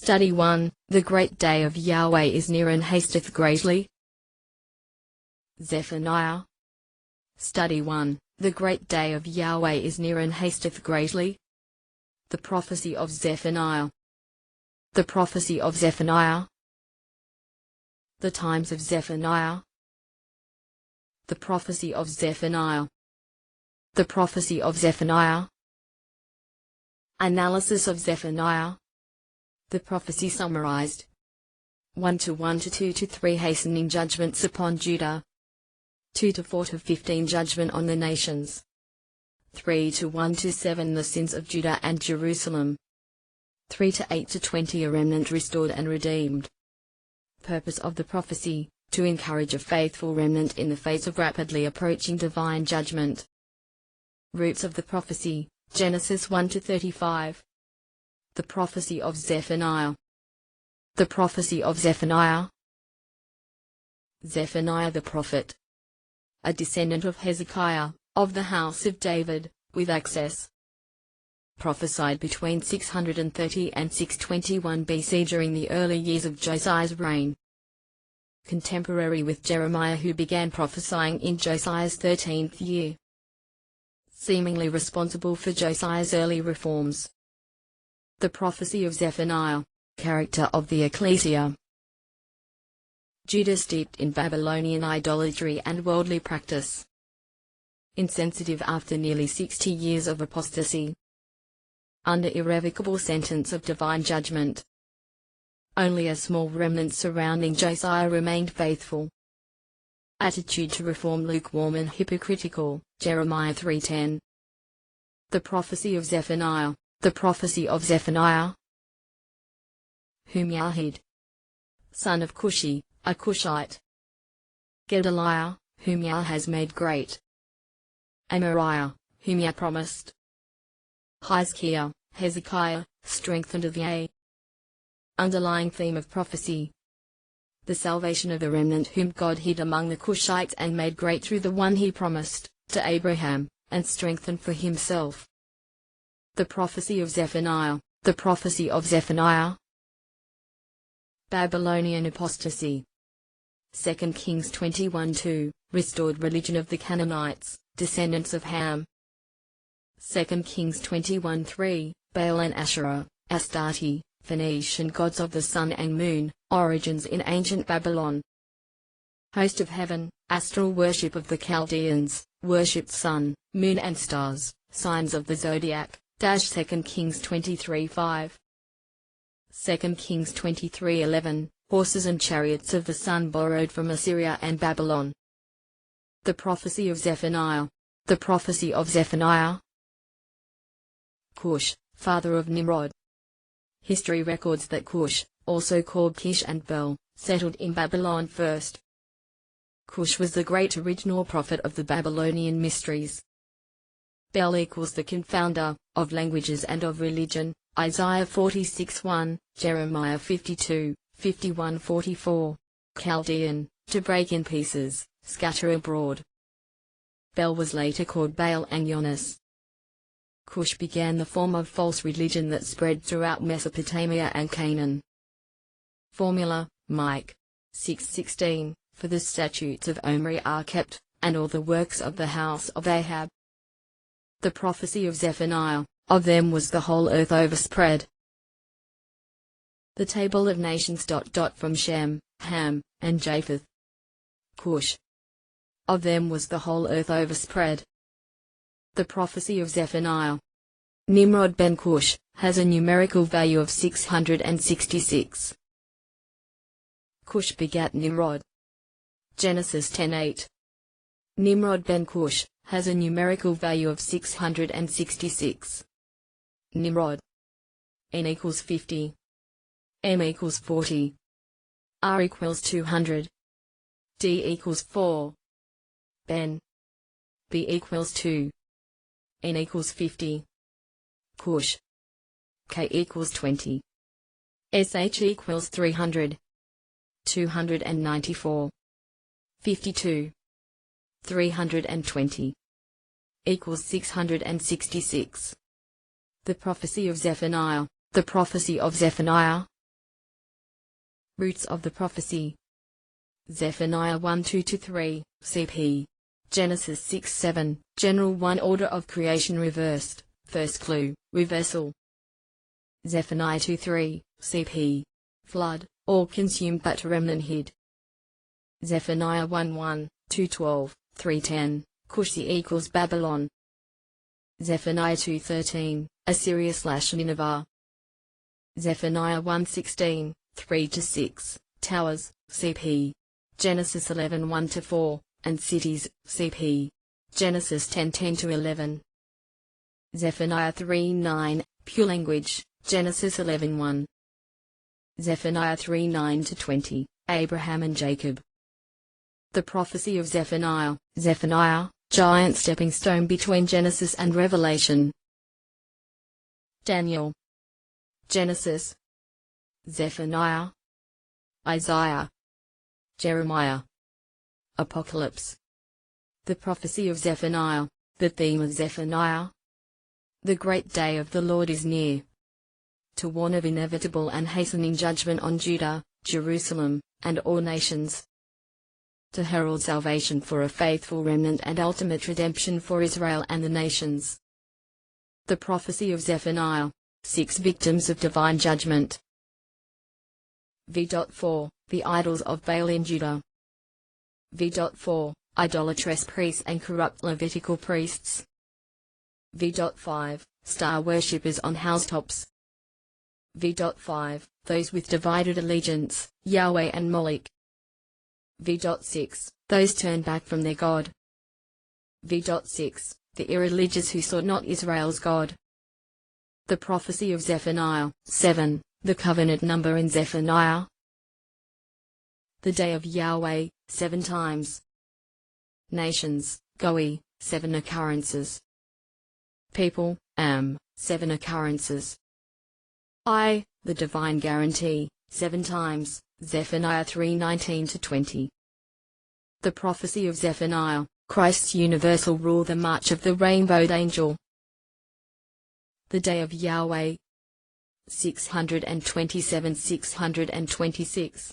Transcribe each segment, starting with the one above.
Study 1. The great day of Yahweh is near and hasteth greatly. Zephaniah. Study 1. The great day of Yahweh is near and hasteth greatly. The prophecy of Zephaniah. The prophecy of Zephaniah. The times of Zephaniah. The prophecy of Zephaniah. The prophecy of Zephaniah. Analysis of Zephaniah. The prophecy summarized. 1-1 to 2-3 hastening judgments upon Judah. 2-4-15 judgment on the nations. 3-1-7 the sins of Judah and Jerusalem. 3-8-20 a remnant restored and redeemed. Purpose of the prophecy, to encourage a faithful remnant in the face of rapidly approaching divine judgment. Roots of the prophecy, Genesis 1-35. The prophecy of Zephaniah. The prophecy of Zephaniah. Zephaniah the prophet. A descendant of Hezekiah, of the house of David, with access. Prophesied between 630 and 621 BC during the early years of Josiah's reign. Contemporary with Jeremiah, who began prophesying in Josiah's 13th year. Seemingly responsible for Josiah's early reforms. The prophecy of Zephaniah. Character of the ecclesia. Judah steeped in Babylonian idolatry and worldly practice. Insensitive after nearly 60 years of apostasy. Under irrevocable sentence of divine judgment. Only a small remnant surrounding Josiah remained faithful. Attitude to reform lukewarm and hypocritical, Jeremiah 3:10. The prophecy of Zephaniah. The prophecy of Zephaniah. Whom Yah hid. Son of Cushi, a Cushite. Gedaliah, whom Yah has made great. Amariah, whom Yah promised. Hezekiah, Hezekiah, strengthened of Yah. Underlying theme of prophecy. The salvation of the remnant whom God hid among the Cushites and made great through the one he promised, to Abraham, and strengthened for himself. The prophecy of Zephaniah. The prophecy of Zephaniah. Babylonian apostasy. 2 Kings 21:2, restored religion of the Canaanites, descendants of Ham. 2 Kings 21:3, Baal and Asherah, Astarte, Phoenician gods of the sun and moon, origins in ancient Babylon. Host of heaven, astral worship of the Chaldeans, worshipped sun, moon and stars, signs of the zodiac. 2 Kings 23:5. 2 Kings 23:11, horses and chariots of the sun borrowed from Assyria and Babylon. The prophecy of Zephaniah. The prophecy of Zephaniah. Cush, father of Nimrod. History records that Cush, also called Kish and Bel, settled in Babylon first. Cush was the great original prophet of the Babylonian mysteries. Bel equals the confounder of languages and of religion, Isaiah 46:1, Jeremiah 52:51-44. Chaldean, to break in pieces, scatter abroad. Bel was later called Baal and Jonas. Cush began the form of false religion that spread throughout Mesopotamia and Canaan. Formula, Mike 6:16, for the statutes of Omri are kept, and all the works of the house of Ahab. The prophecy of Zephaniah. Of them was the whole earth overspread. The table of nations. From Shem, Ham, and Japheth. Cush. Of them was the whole earth overspread. The prophecy of Zephaniah. Nimrod ben Cush has a numerical value of 666. Cush begat Nimrod. Genesis 10:8. Nimrod ben Cush has a numerical value of 666. Nimrod. N equals 50. M equals 40. R equals 200. D equals 4. Ben. B equals 2. N equals 50. Cush. K equals 20. SH equals 300. 294. 52. 320. Equals 666. The prophecy of Zephaniah. The prophecy of Zephaniah. Roots of the prophecy. Zephaniah 1:2-3, CP. Genesis 6:7, General 1 Order of creation reversed, first clue, reversal. Zephaniah 2:3, CP. Flood, all consumed but remnant hid. Zephaniah 1:1, 2:12, 3:10, Cushi equals Babylon. Zephaniah 2:13, Assyria/Nineveh. Zephaniah 1:16, 3-6, Towers, CP. Genesis 11:1-4, and Cities, CP. Genesis 10:10-11. Zephaniah 3:9, Pure language, Genesis 11:1. Zephaniah 3:9-20, Abraham and Jacob. The prophecy of Zephaniah. Zephaniah, giant stepping stone between Genesis and Revelation. Daniel. Genesis. Zephaniah. Isaiah. Jeremiah. Apocalypse. The prophecy of Zephaniah. The theme of Zephaniah. The great day of the Lord is near. To warn of inevitable and hastening judgment on Judah, Jerusalem, and all nations. To herald salvation for a faithful remnant and ultimate redemption for Israel and the nations. The prophecy of Zephaniah. 6 victims of divine judgment. V.4, the idols of Baal in Judah. V.4, idolatrous priests and corrupt Levitical priests. V.5, star worshippers on housetops. V.5, those with divided allegiance, Yahweh and Moloch. V.6, those turned back from their God. V.6, the irreligious who sought not Israel's God. The prophecy of Zephaniah. 7, the covenant number in Zephaniah. The day of Yahweh, 7 times. Nations, Goi, 7 occurrences. People, Am, 7 occurrences. I, the divine guarantee, 7 times, Zephaniah 3:19-20. The prophecy of Zephaniah. Christ's universal rule. The march of the rainbowed angel. The day of Yahweh. 627 626.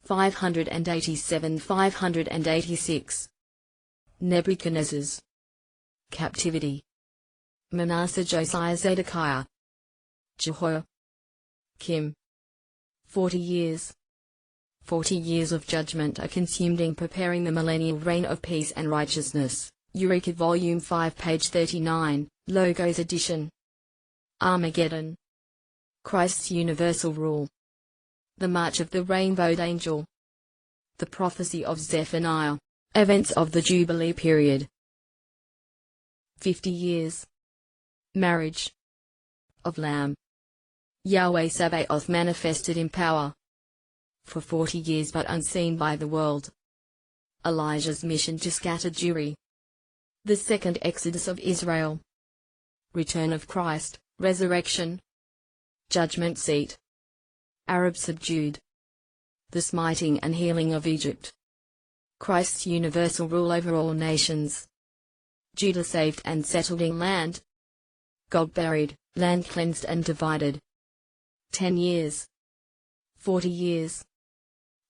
587 586. Nebuchadnezzar's captivity. Manasseh Josiah Zedekiah. Jehoiakim. 40 years. 40 years of judgment are consumed in preparing the millennial reign of peace and righteousness. Eureka Volume 5 page 39, Logos edition. Armageddon. Christ's universal rule. The march of the rainbowed angel. The prophecy of Zephaniah. Events of the Jubilee period. 50 years. Marriage of Lamb. Yahweh Sabaoth manifested in power. For 40 years but unseen by the world. Elijah's mission to scatter Jewry. The second exodus of Israel. Return of Christ, resurrection. Judgment seat. Arabs subdued. The smiting and healing of Egypt. Christ's universal rule over all nations. Judah saved and settled in land. God buried, land cleansed and divided. 10 years. 40 years.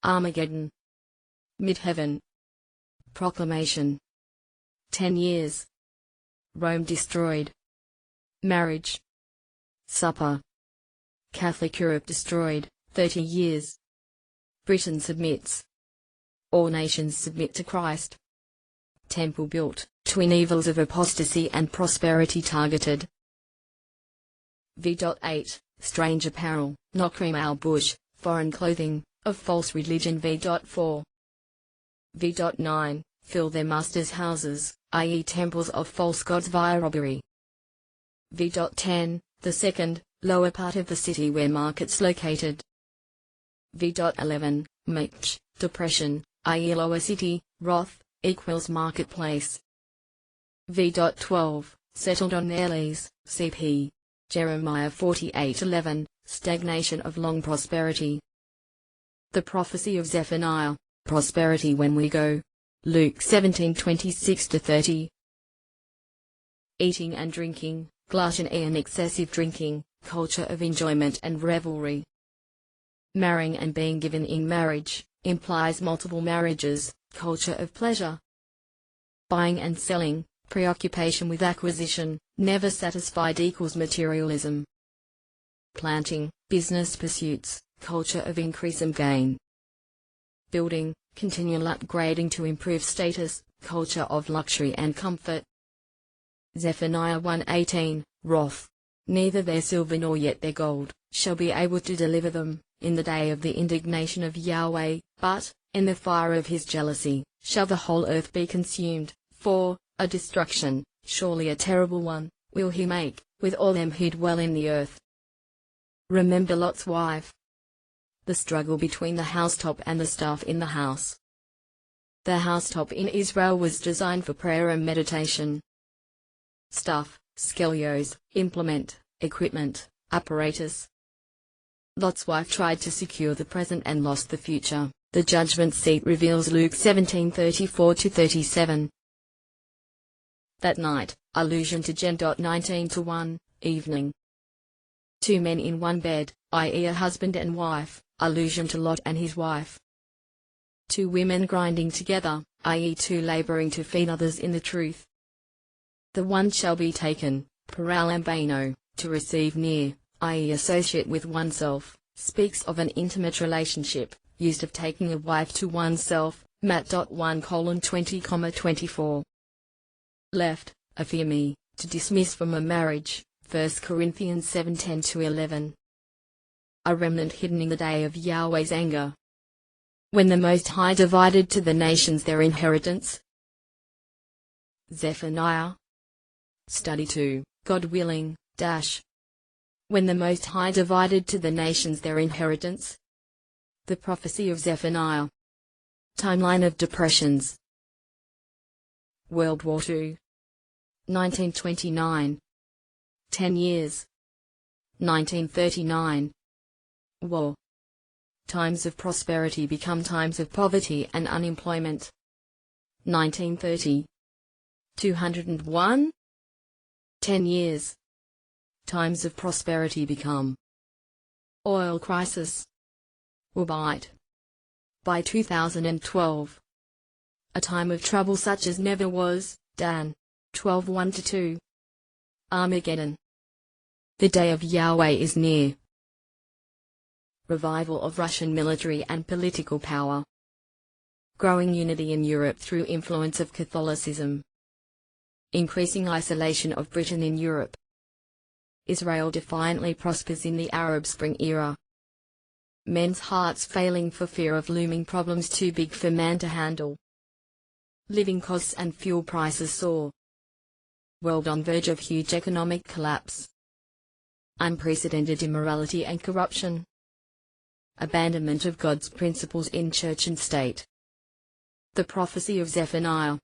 Armageddon. Mid-heaven. Proclamation. 10 years. Rome destroyed. Marriage. Supper. Catholic Europe destroyed. 30 years. Britain submits. All nations submit to Christ. Temple built. Twin evils of apostasy and prosperity targeted. V.8, strange apparel, Nokrim al-Bush, foreign clothing, of false religion. V.4. V.9, fill their masters' houses, i.e. temples of false gods via robbery. V.10, the second, lower part of the city where markets located. V.11, Mech, depression, i.e. lower city, Roth, equals marketplace. V.12, settled on their lees, CP. Jeremiah 48:11, stagnation of long prosperity. The prophecy of Zephaniah, prosperity when we go. Luke 17:26-30. Eating and drinking, gluttony and excessive drinking, culture of enjoyment and revelry. Marrying and being given in marriage implies multiple marriages. Culture of pleasure. Buying and selling, preoccupation with acquisition, never satisfied equals materialism. Planting, business pursuits, culture of increase and gain. Building, continual upgrading to improve status, culture of luxury and comfort. Zephaniah 1:18, wrath. Neither their silver nor yet their gold shall be able to deliver them in the day of the indignation of Yahweh, but, in the fire of his jealousy, shall the whole earth be consumed, for, a destruction, surely a terrible one, will he make, with all them who dwell in the earth. Remember Lot's wife. The struggle between the housetop and the staff in the house. The housetop in Israel was designed for prayer and meditation. Staff, skelios, implement, equipment, apparatus. Lot's wife tried to secure the present and lost the future. The judgment seat reveals Luke 17:34-37. That night, allusion to Gen. 19:1, evening. Two men in one bed, i.e. a husband and wife, allusion to Lot and his wife. Two women grinding together, i.e. two laboring to feed others in the truth. The one shall be taken, paralambano, to receive near, i.e. associate with oneself, speaks of an intimate relationship, used of taking a wife to oneself, Matt. 1:20-24. Left, aphemi, to dismiss from a marriage, 1 Corinthians 7:10-11. A remnant hidden in the day of Yahweh's anger. When the Most High divided to the nations their inheritance. Zephaniah. Study 2, God willing, When the Most High divided to the nations their inheritance. The prophecy of Zephaniah. Timeline of depressions. World War II. 1929. 10 years. 1939. War. Times of prosperity become times of poverty and unemployment. 1930. 201. 10 years. Times of prosperity become oil crisis. Wabite. By 2012. A time of trouble such as never was. Dan. 12:1-2. Armageddon. The day of Yahweh is near. Revival of Russian military and political power. Growing unity in Europe through influence of Catholicism. Increasing isolation of Britain in Europe. Israel defiantly prospers in the Arab Spring era. Men's hearts failing for fear of looming problems too big for man to handle. Living costs and fuel prices soar. World on verge of huge economic collapse. Unprecedented immorality and corruption. Abandonment of God's principles in church and state. The prophecy of Zephaniah.